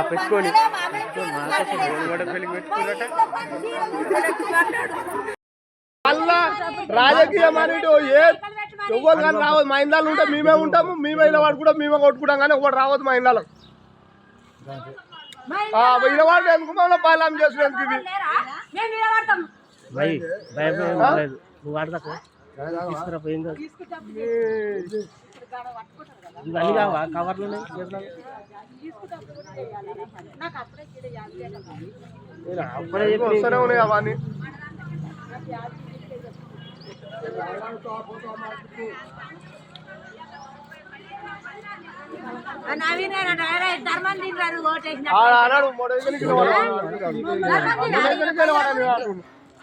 పెట్టుకోండి మళ్ళా రాజకీయం అనేది ఎవరు కానీ రావద్దు. మా ఇండ్లలో ఉంటే మేమే ఉంటాము, మేమే వాడు కూడా మేమే కొట్టుకుంటాం, కానీ ఒకటి రావద్దు మా ఇండ్లలో. ఇలవాడు ఎందుకు మమ్మల్ని బాలం చేసినందుకు ఇది కవర్లు వస్తూనే ఉన్నాయి అవన్నీ.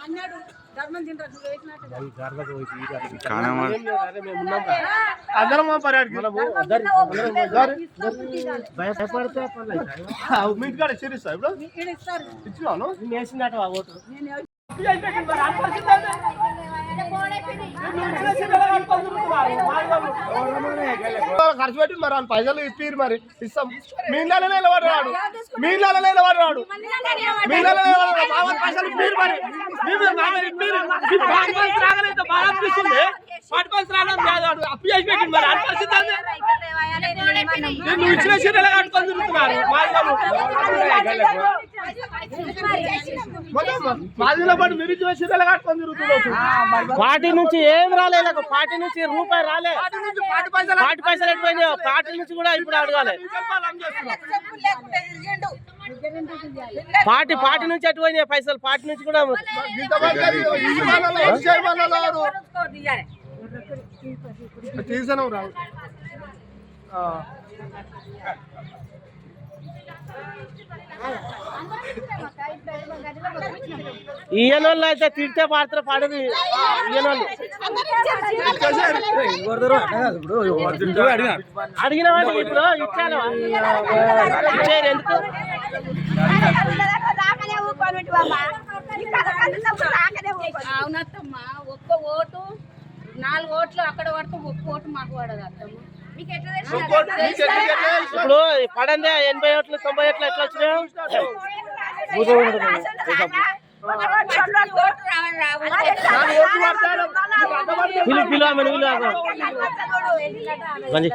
అన్నాడు అందరం మీ ఇంటికాడ చేరిస్తా ఇప్పుడు ఇచ్చినాను వేసినట్టు ఓటు ఖర్చు పెట్టి మరి అని పైసలు ఇప్పిరు మరి ఇస్తాం. మీ ఇళ్ళలో నిలబడి రాడు, మీ ఇళ్ళలో నిలబడి రాడు, మీ ఇళ్ళలో నిలబడి పైసలు ఇప్పిరు మరి బాగా అనిపిస్తుంది. అప్పు చేసి పెట్టింది మరి అని పరిస్థితి నువ్వు ఇచ్చిన చీరలు కట్టుకొని తిరుగుతున్నారు. మాదిలో పాటు మీరు ఇచ్చిన చీరలు కట్టుకొని తిరుగుతున్నారు. పార్టీ నుంచి ఏం రాలేదు, పార్టీ నుంచి రూపాయి రాలే, పార్టీ పైసలు ఎట్టిపోయినాయో పార్టీ నుంచి కూడా ఇప్పుడు అడగాలి. పార్టీ నుంచి ఎట్టిపోయినాయి పైసలు, పార్టీ నుంచి కూడా తీసాను రావు. ఈయన వాళ్ళు అయితే తిడితే పాడతారు పాడదు. ఈయన వాళ్ళు అడిగిన వాడికి ఇప్పుడు ఇచ్చాను ఎందుకు అవునత్తమ్మా. ఒక్క ఓటు 4 ఓట్లు అక్కడ పడితే ఒక్క ఓటు మాకు పడదు అత్తమ్మ. ఇప్పుడు పడండి 80 ఓట్లు 90 ఓట్లు ఎట్లా వచ్చినాయి? పిలువ